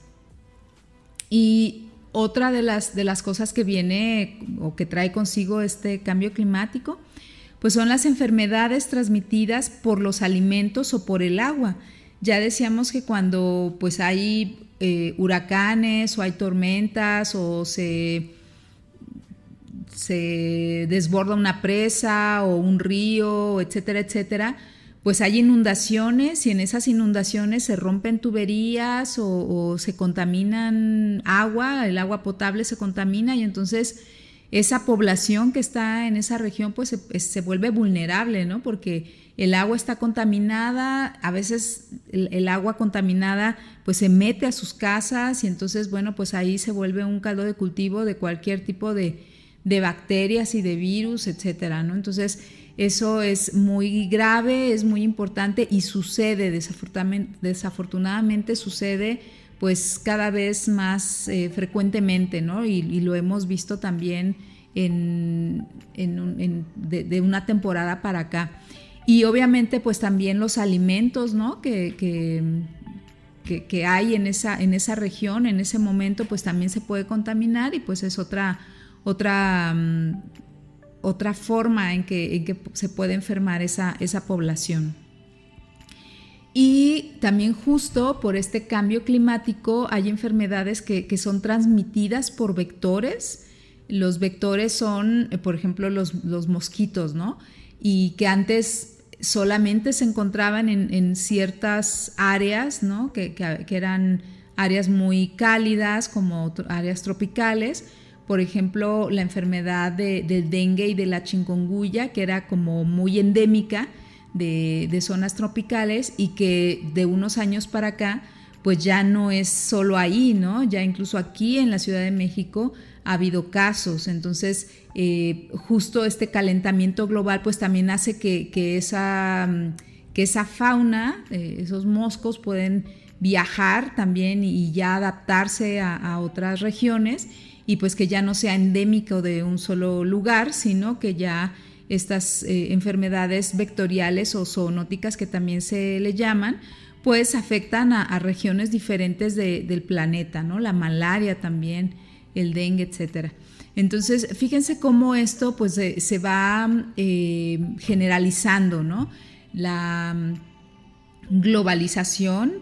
Y otra de las cosas que viene o que trae consigo este cambio climático, pues son las enfermedades transmitidas por los alimentos o por el agua. Ya decíamos que cuando pues hay huracanes o hay tormentas o se se desborda una presa o un río, etcétera, etcétera, pues hay inundaciones y en esas inundaciones se rompen tuberías o se contaminan agua, el agua potable se contamina y entonces esa población que está en esa región pues se vuelve vulnerable, ¿no? Porque el agua está contaminada, a veces el agua contaminada pues se mete a sus casas y entonces bueno pues ahí se vuelve un caldo de cultivo de cualquier tipo de bacterias y de virus, etcétera, ¿no? Entonces eso es muy grave, es muy importante y sucede, desafortunadamente sucede pues cada vez más frecuentemente, ¿no? Y lo hemos visto también de una temporada para acá. Y obviamente pues también los alimentos, ¿no? que hay en esa región, en ese momento pues también se puede contaminar y pues es otra forma en que se puede enfermar esa población. Y también justo por este cambio climático hay enfermedades que son transmitidas por vectores. Los vectores son, por ejemplo, los mosquitos, ¿no? Y que antes solamente se encontraban en ciertas áreas, ¿no? que eran áreas muy cálidas, como áreas tropicales. Por ejemplo, la enfermedad del dengue y de la chikungunya, que era como muy endémica de zonas tropicales y que de unos años para acá, pues ya no es solo ahí, ¿no? Ya incluso aquí en la Ciudad de México ha habido casos. Entonces, justo este calentamiento global, pues también hace que esa fauna, esos moscos pueden viajar también y ya adaptarse a otras regiones y pues que ya no sea endémico de un solo lugar, sino que ya estas enfermedades vectoriales o zoonóticas que también se le llaman, pues afectan a regiones diferentes del planeta, ¿no? La malaria también, el dengue, etcétera. Entonces, fíjense cómo esto pues se va generalizando, ¿no? La globalización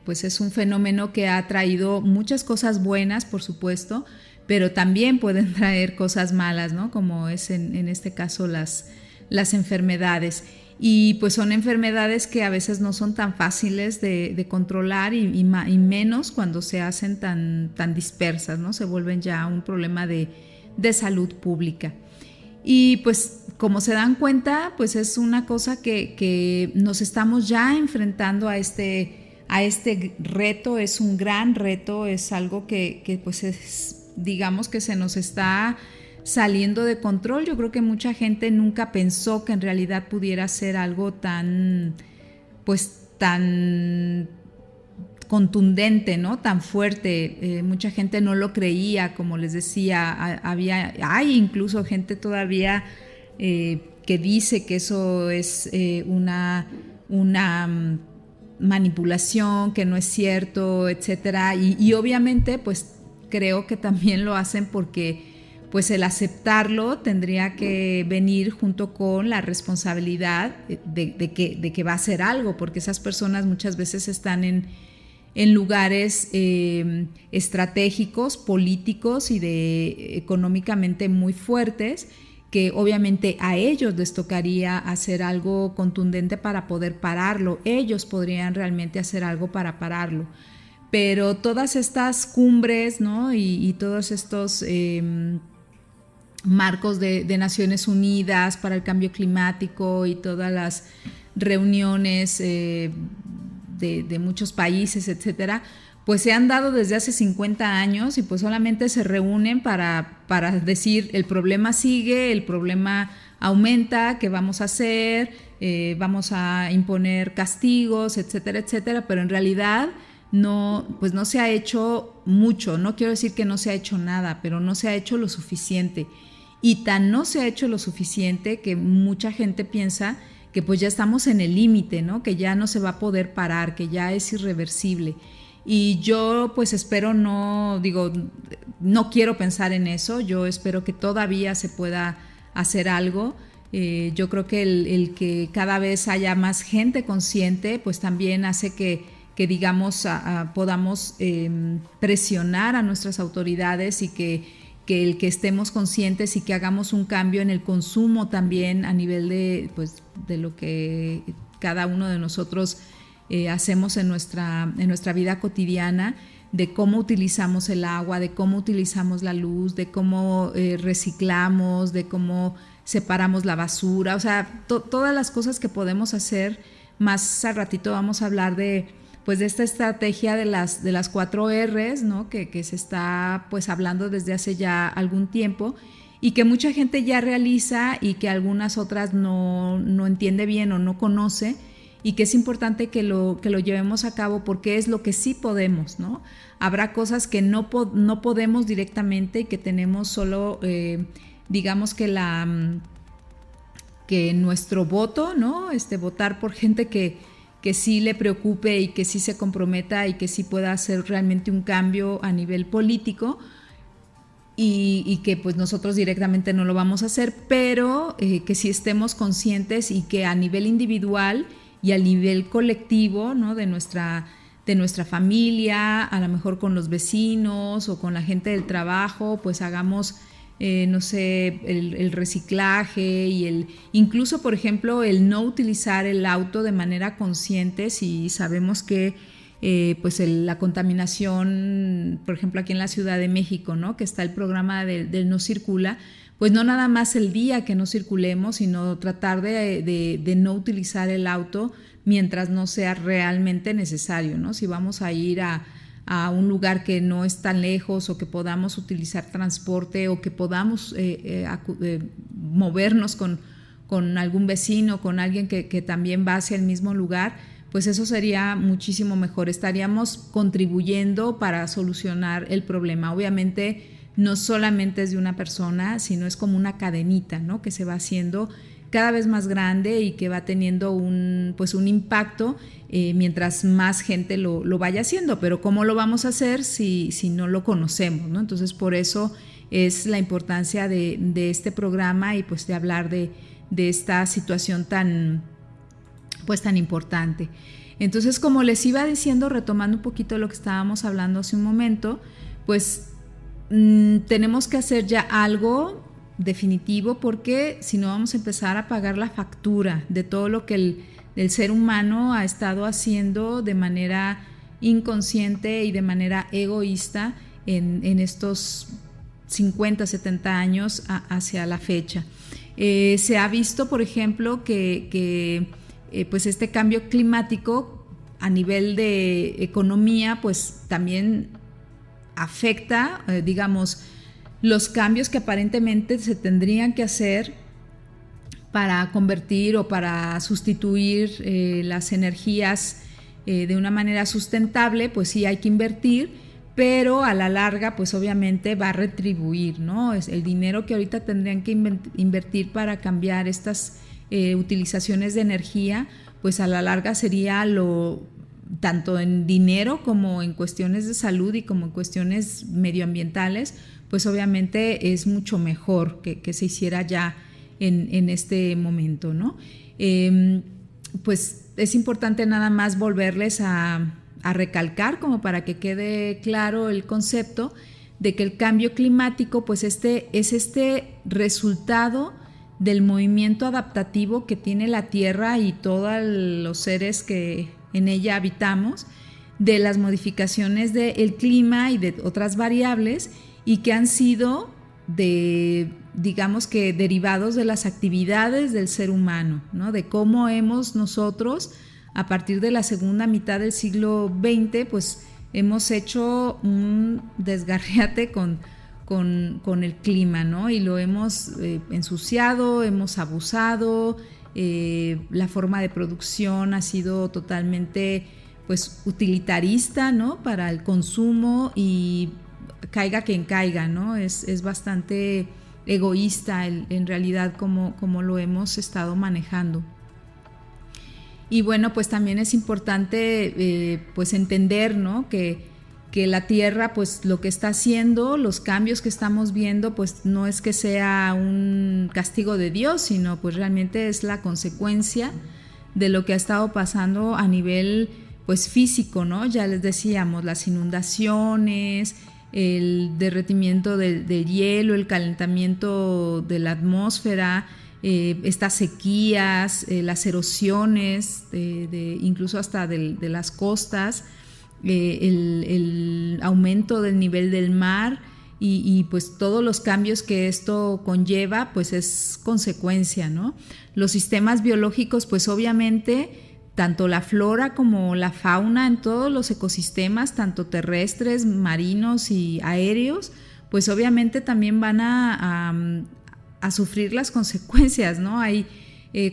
pues es un fenómeno que ha traído muchas cosas buenas, por supuesto, pero también pueden traer cosas malas, ¿no? Como es en este caso las enfermedades. Y pues son enfermedades que a veces no son tan fáciles de controlar y menos cuando se hacen tan dispersas, ¿no? Se vuelven ya un problema de salud pública. Y pues como se dan cuenta, pues es una cosa que nos estamos ya enfrentando a este reto. Es un gran reto, es algo que pues es, digamos que se nos está saliendo de control. Yo creo que mucha gente nunca pensó que en realidad pudiera ser algo tan contundente, ¿no? Tan fuerte. Mucha gente no lo creía, como les decía. Hay incluso gente todavía que dice que eso es una manipulación, que no es cierto, etcétera. Y obviamente, pues creo que también lo hacen porque pues el aceptarlo tendría que venir junto con la responsabilidad de que va a hacer algo, porque esas personas muchas veces están en lugares estratégicos, políticos y económicamente muy fuertes, que obviamente a ellos les tocaría hacer algo contundente para poder pararlo. Ellos podrían realmente hacer algo para pararlo. Pero todas estas cumbres, ¿no? y todos estos marcos de Naciones Unidas para el cambio climático y todas las reuniones de muchos países, etcétera, pues se han dado desde hace 50 años y pues solamente se reúnen para decir el problema sigue, el problema aumenta, ¿qué vamos a hacer? Vamos a imponer castigos, etcétera, etcétera, pero en realidad no se ha hecho mucho. No quiero decir que no se ha hecho nada, pero no se ha hecho lo suficiente. Y tan no se ha hecho lo suficiente que mucha gente piensa que pues ya estamos en el límite, ¿no? Que ya no se va a poder parar, que ya es irreversible. Y yo pues espero no quiero pensar en eso. Yo espero que todavía se pueda hacer algo. Yo creo que el que cada vez haya más gente consciente pues también hace que digamos podamos presionar a nuestras autoridades y que que el que estemos conscientes y que hagamos un cambio en el consumo también a nivel de, pues, de lo que cada uno de nosotros hacemos en nuestra vida cotidiana, de cómo utilizamos el agua, de cómo utilizamos la luz, de cómo reciclamos, de cómo separamos la basura, o sea, todas las cosas que podemos hacer. Más al ratito vamos a hablar de esta estrategia de las 4 R's, ¿no? que se está pues hablando desde hace ya algún tiempo y que mucha gente ya realiza y que algunas otras no entiende bien o no conoce, y que es importante que lo llevemos a cabo porque es lo que sí podemos, ¿no? Habrá cosas que no podemos directamente y que tenemos solo, digamos que nuestro voto, ¿no? Votar por gente que sí le preocupe y que sí se comprometa y que sí pueda hacer realmente un cambio a nivel político, y que pues nosotros directamente no lo vamos a hacer, pero que sí estemos conscientes y que a nivel individual y a nivel colectivo, ¿no? de nuestra familia, a lo mejor con los vecinos o con la gente del trabajo, pues hagamos el reciclaje y incluso, por ejemplo, el no utilizar el auto de manera consciente si sabemos que pues la contaminación, por ejemplo, aquí en la Ciudad de México, ¿no? Que está el programa del No Circula, pues no nada más el día que no circulemos, sino tratar de no utilizar el auto mientras no sea realmente necesario, ¿no? Si vamos a ir a un lugar que no es tan lejos, o que podamos utilizar transporte, o que podamos movernos con algún vecino, con alguien que también va hacia el mismo lugar, pues eso sería muchísimo mejor. Estaríamos contribuyendo para solucionar el problema. Obviamente no solamente es de una persona, sino es como una cadenita, ¿no? Que se va haciendo cada vez más grande y que va teniendo un impacto mientras más gente lo vaya haciendo. Pero ¿cómo lo vamos a hacer si no lo conocemos, ¿no? Entonces, por eso es la importancia de este programa y pues de hablar de esta situación tan importante. Entonces, como les iba diciendo, retomando un poquito lo que estábamos hablando hace un momento, pues tenemos que hacer ya algo definitivo, porque si no vamos a empezar a pagar la factura de todo lo que el ser humano ha estado haciendo de manera inconsciente y de manera egoísta en estos 50, 70 años hacia la fecha. Se ha visto, por ejemplo, que pues este cambio climático a nivel de economía pues también afecta, digamos, los cambios que aparentemente se tendrían que hacer para convertir o para sustituir las energías de una manera sustentable. Pues sí hay que invertir, pero a la larga pues obviamente va a retribuir, ¿no? Es el dinero que ahorita tendrían que invertir para cambiar estas utilizaciones de energía, pues a la larga sería tanto en dinero como en cuestiones de salud y como en cuestiones medioambientales, pues obviamente es mucho mejor que se hiciera ya en este momento, ¿no? Pues es importante nada más volverles a recalcar, como para que quede claro el concepto de que el cambio climático pues es este resultado del movimiento adaptativo que tiene la Tierra y todos los seres que en ella habitamos, de las modificaciones del clima y de otras variables, y que han sido digamos que derivados de las actividades del ser humano, ¿no? De cómo hemos nosotros, a partir de la segunda mitad del siglo XX, pues hemos hecho un desgarriate con el clima, ¿no? Y lo hemos ensuciado, hemos abusado, la forma de producción ha sido totalmente pues utilitarista, ¿no? Para el consumo, y caiga quien caiga, ¿no? Es bastante egoísta en realidad como lo hemos estado manejando. Y bueno, pues también es importante pues entender, ¿no? Que la Tierra, pues lo que está haciendo, los cambios que estamos viendo, pues no es que sea un castigo de Dios, sino pues realmente es la consecuencia de lo que ha estado pasando a nivel pues físico, ¿no? Ya les decíamos, las inundaciones, el derretimiento del hielo, el calentamiento de la atmósfera, estas sequías, las erosiones, incluso hasta de las costas, el aumento del nivel del mar y pues todos los cambios que esto conlleva, pues es consecuencia, ¿no? Los sistemas biológicos, pues obviamente, tanto la flora como la fauna en todos los ecosistemas, tanto terrestres, marinos y aéreos, pues obviamente también van a sufrir las consecuencias, ¿no? Hay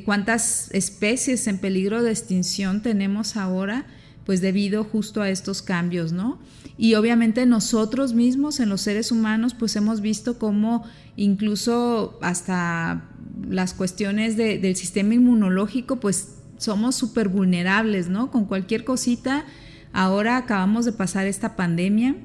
cuántas especies en peligro de extinción tenemos ahora, pues debido justo a estos cambios, ¿no? Y obviamente nosotros mismos, en los seres humanos, pues hemos visto cómo incluso hasta las cuestiones del sistema inmunológico, pues somos súper vulnerables, ¿no? Con cualquier cosita. Ahora acabamos de pasar esta pandemia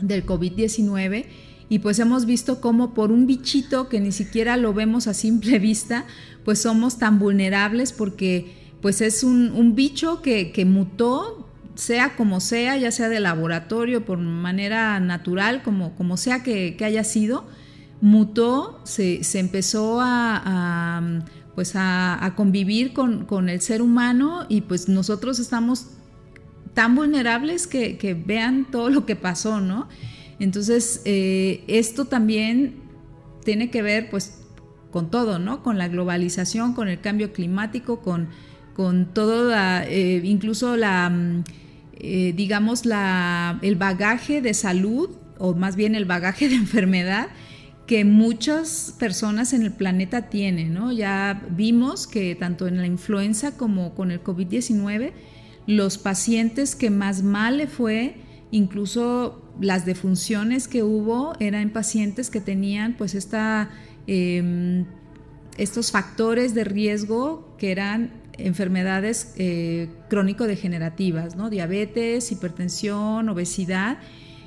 del COVID-19 y pues hemos visto cómo por un bichito que ni siquiera lo vemos a simple vista, pues somos tan vulnerables porque pues es un bicho que mutó, sea como sea, ya sea de laboratorio, por manera natural, como sea que haya sido, mutó, se empezó a convivir con el ser humano y pues nosotros estamos tan vulnerables que vean todo lo que pasó, ¿no? Entonces esto también tiene que ver pues con todo, ¿no? Con la globalización, con el cambio climático, con todo, incluso el bagaje de salud, o más bien el bagaje de enfermedad que muchas personas en el planeta tienen, ¿no? Ya vimos que tanto en la influenza como con el COVID-19, los pacientes que más mal le fue, incluso las defunciones que hubo, eran en pacientes que tenían pues estos factores de riesgo que eran enfermedades crónico-degenerativas, ¿no? Diabetes, hipertensión, obesidad.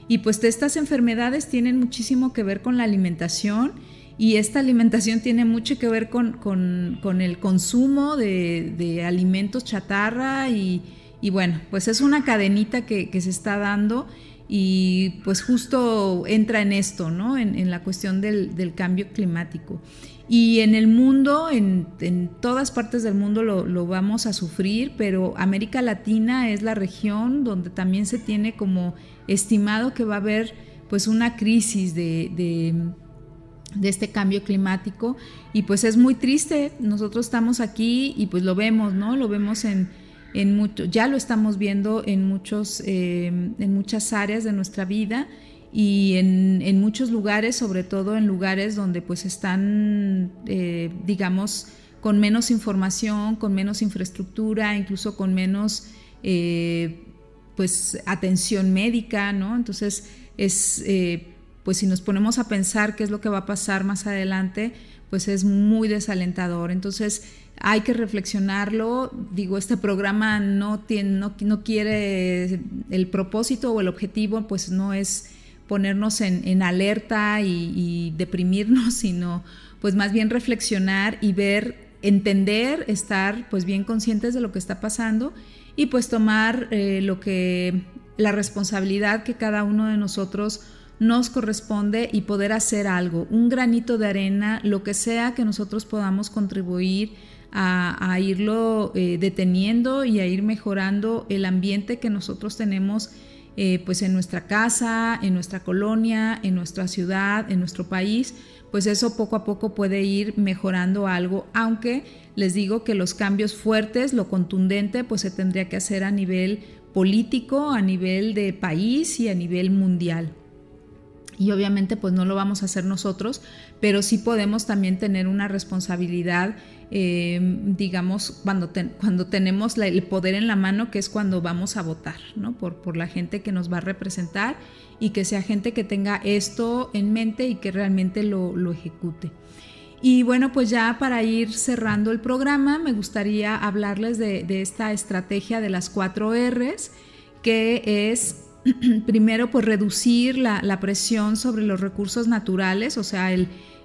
Y pues estas enfermedades tienen muchísimo que ver con la alimentación y esta alimentación tiene mucho que ver con el consumo de alimentos chatarra y bueno, pues es una cadenita que se está dando y pues justo entra en esto, ¿no? En la cuestión del cambio climático. Y en el mundo, en todas partes del mundo lo vamos a sufrir, pero América Latina es la región donde también se tiene como estimado que va a haber pues una crisis de este cambio climático y pues es muy triste. Nosotros estamos aquí y pues lo vemos, ¿no? Lo vemos ya lo estamos viendo en muchas áreas de nuestra vida y en muchos lugares, sobre todo en lugares donde pues están, digamos, con menos información, con menos infraestructura, incluso con menos pues atención médica, ¿no? Entonces pues si nos ponemos a pensar qué es lo que va a pasar más adelante, pues es muy desalentador. Entonces hay que reflexionarlo. Digo, este programa no quiere, el propósito o el objetivo pues no es ponernos en alerta y deprimirnos, sino pues más bien reflexionar y ver, entender, estar pues bien conscientes de lo que está pasando y pues tomar la responsabilidad que cada uno de nosotros nos corresponde y poder hacer algo, un granito de arena, lo que sea que nosotros podamos contribuir a irlo deteniendo y a ir mejorando el ambiente que nosotros tenemos pues en nuestra casa, en nuestra colonia, en nuestra ciudad, en nuestro país, pues eso poco a poco puede ir mejorando algo, aunque les digo que los cambios fuertes, lo contundente, pues se tendría que hacer a nivel político, a nivel de país y a nivel mundial. Y obviamente pues no lo vamos a hacer nosotros, pero sí podemos también tener una responsabilidad, digamos, cuando tenemos el poder en la mano, que es cuando vamos a votar, ¿no? Por la gente que nos va a representar y que sea gente que tenga esto en mente y que realmente lo ejecute. Y bueno, pues ya para ir cerrando el programa, me gustaría hablarles de esta estrategia de las 4 R's, que es primero pues reducir la presión sobre los recursos naturales, o sea,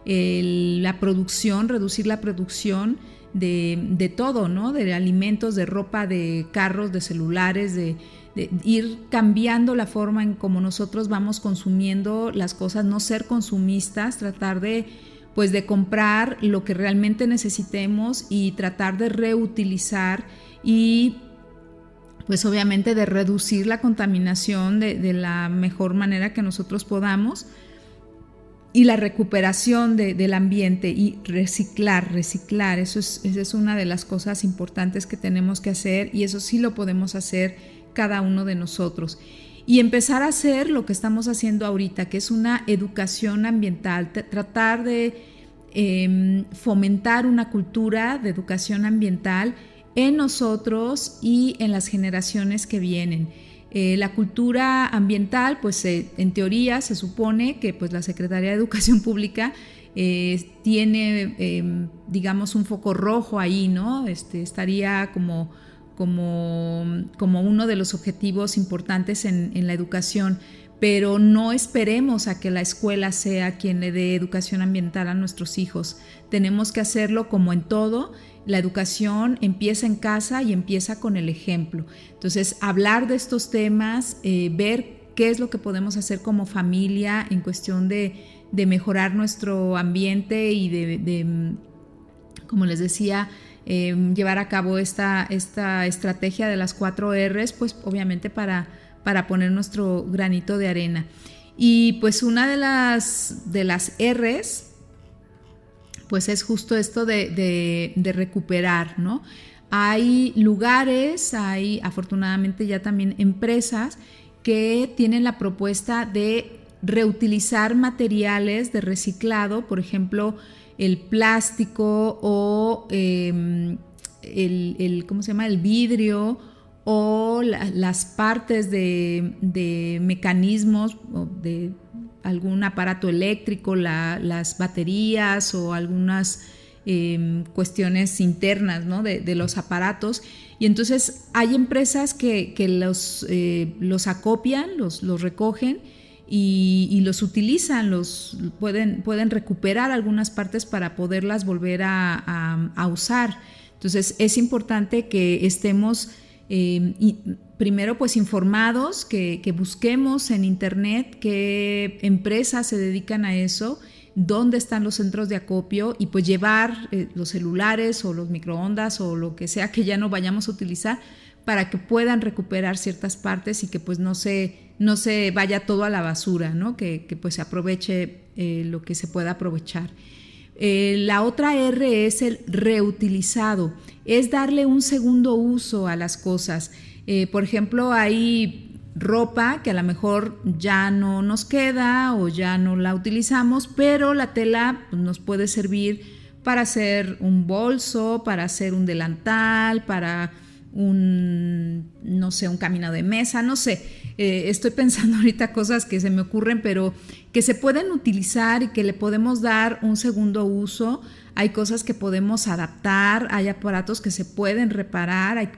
la producción, reducir la producción de todo, ¿no? De alimentos, de ropa, de carros, de celulares, ir cambiando la forma en cómo nosotros vamos consumiendo las cosas, no ser consumistas, tratar de comprar lo que realmente necesitemos y tratar de reutilizar y pues obviamente de reducir la contaminación de la mejor manera que nosotros podamos, y la recuperación del ambiente y reciclar, esa es una de las cosas importantes que tenemos que hacer, y eso sí lo podemos hacer cada uno de nosotros. Y empezar a hacer lo que estamos haciendo ahorita, que es una educación ambiental, tratar de fomentar una cultura de educación ambiental en nosotros y en las generaciones que vienen. La cultura ambiental, pues en teoría se supone que pues la Secretaría de Educación Pública tiene, digamos, un foco rojo ahí, ¿no? Estaría como uno de los objetivos importantes en la educación, pero no esperemos a que la escuela sea quien le dé educación ambiental a nuestros hijos. Tenemos que hacerlo como en todo. La educación empieza en casa y empieza con el ejemplo. Entonces, hablar de estos temas, ver qué es lo que podemos hacer como familia en cuestión de mejorar nuestro ambiente y de como les decía, llevar a cabo esta estrategia de las 4 R's, pues obviamente para poner nuestro granito de arena. Y pues una de las R's, pues es justo esto de recuperar, ¿no? Hay lugares, hay afortunadamente ya también empresas que tienen la propuesta de reutilizar materiales de reciclado, por ejemplo, el plástico o ¿cómo se llama? El vidrio, o las partes de mecanismos o de algún aparato eléctrico, las baterías o algunas cuestiones internas, ¿no? de los aparatos. Y entonces hay empresas que los acopian, los recogen y los utilizan, pueden recuperar algunas partes para poderlas volver a usar. Entonces es importante que estemos primero pues informados, que busquemos en internet qué empresas se dedican a eso, dónde están los centros de acopio, y pues llevar los celulares o los microondas o lo que sea que ya no vayamos a utilizar para que puedan recuperar ciertas partes y que pues no se vaya todo a la basura, ¿no? Que pues se aproveche lo que se pueda aprovechar. La otra R es el reutilizado, es darle un segundo uso a las cosas. Por ejemplo, hay ropa que a lo mejor ya no nos queda o ya no la utilizamos, pero la tela pues, nos puede servir para hacer un bolso, para hacer un delantal, para un camino de mesa, no sé. Estoy pensando ahorita cosas que se me ocurren, pero que se pueden utilizar y que le podemos dar un segundo uso. Hay cosas que podemos adaptar, hay aparatos que se pueden reparar,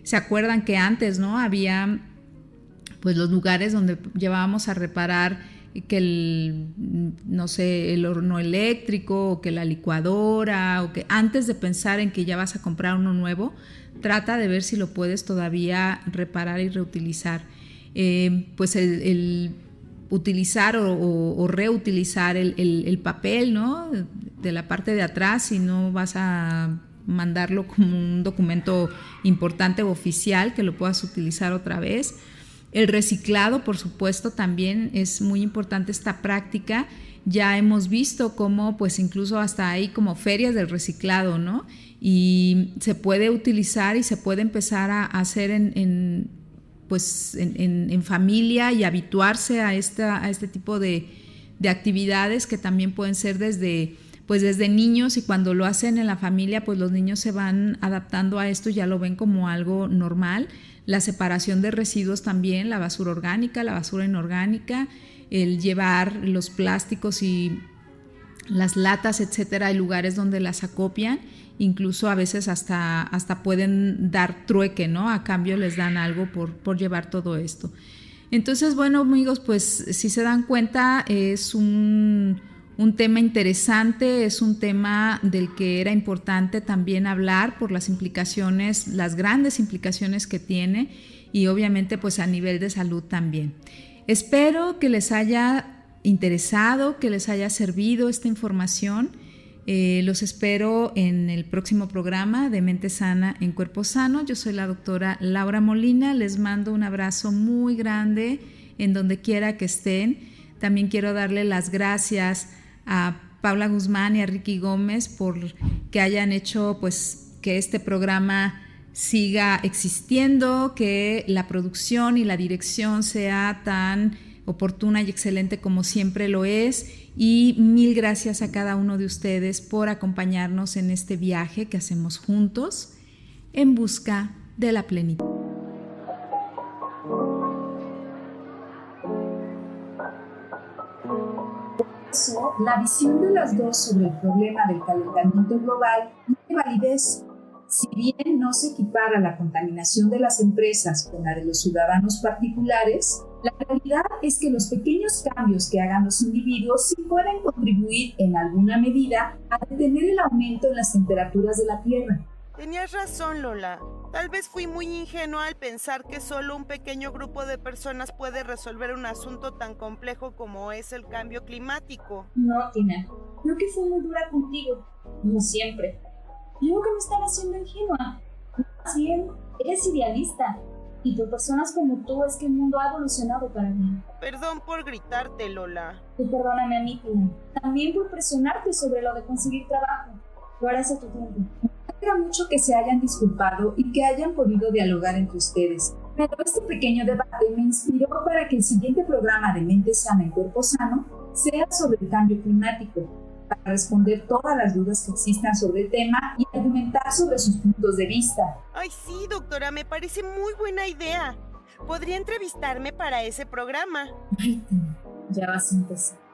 se acuerdan que antes, ¿no? Había pues los lugares donde llevábamos a reparar que el horno eléctrico o que la licuadora, o que antes de pensar en que ya vas a comprar uno nuevo, trata de ver si lo puedes todavía reparar y reutilizar. Pues el utilizar o reutilizar el papel, ¿no? De la parte de atrás, si no vas a mandarlo como un documento importante o oficial, que lo puedas utilizar otra vez. El reciclado, por supuesto, también es muy importante esta práctica. Ya hemos visto cómo pues incluso hasta hay como ferias del reciclado, ¿no? Y se puede utilizar y se puede empezar a hacer en familia y habituarse a este tipo de actividades que también pueden ser desde niños, y cuando lo hacen en la familia, pues los niños se van adaptando a esto y ya lo ven como algo normal. La separación de residuos también, la basura orgánica, la basura inorgánica, el llevar los plásticos y las latas, etcétera, hay lugares donde las acopian, incluso a veces hasta pueden dar trueque, ¿no? A cambio les dan algo por llevar todo esto. Entonces, bueno, amigos, pues si se dan cuenta, es un tema interesante, es un tema del que era importante también hablar por las implicaciones, las grandes implicaciones que tiene, y obviamente pues a nivel de salud también. Espero que les haya interesado, que les haya servido esta información. Los espero en el próximo programa de Mente Sana en Cuerpo Sano. Yo soy la doctora Laura Molina. Les mando un abrazo muy grande en donde quiera que estén. También quiero darle las gracias a Paula Guzmán y a Ricky Gómez por que hayan hecho pues que este programa siga existiendo, que la producción y la dirección sea tan oportuna y excelente como siempre lo es, y mil gracias a cada uno de ustedes por acompañarnos en este viaje que hacemos juntos en busca de la plenitud. Por eso, la visión de las dos sobre el problema del calentamiento global tiene validez. Si bien no se equipara la contaminación de las empresas con la de los ciudadanos particulares, la realidad es que los pequeños cambios que hagan los individuos sí pueden contribuir en alguna medida a detener el aumento en las temperaturas de la Tierra. Tenías razón, Lola. Tal vez fui muy ingenua al pensar que solo un pequeño grupo de personas puede resolver un asunto tan complejo como es el cambio climático. No, Tina, creo que fui muy dura contigo, como siempre. Digo que me estaba haciendo ingenua. Más bien, eres idealista. Y por personas como tú es que el mundo ha evolucionado para mí. Perdón por gritarte, Lola. Y perdóname a mí, Tina. También por presionarte sobre lo de conseguir trabajo. Lo harás a tu tiempo. Me alegra mucho que se hayan disculpado y que hayan podido dialogar entre ustedes. Pero este pequeño debate me inspiró para que el siguiente programa de Mente Sana en Cuerpo Sano sea sobre el cambio climático, para responder todas las dudas que existan sobre el tema y argumentar sobre sus puntos de vista. Ay, sí, doctora, me parece muy buena idea. ¿Podría entrevistarme para ese programa? Ay, Tina, ya vas a empezar.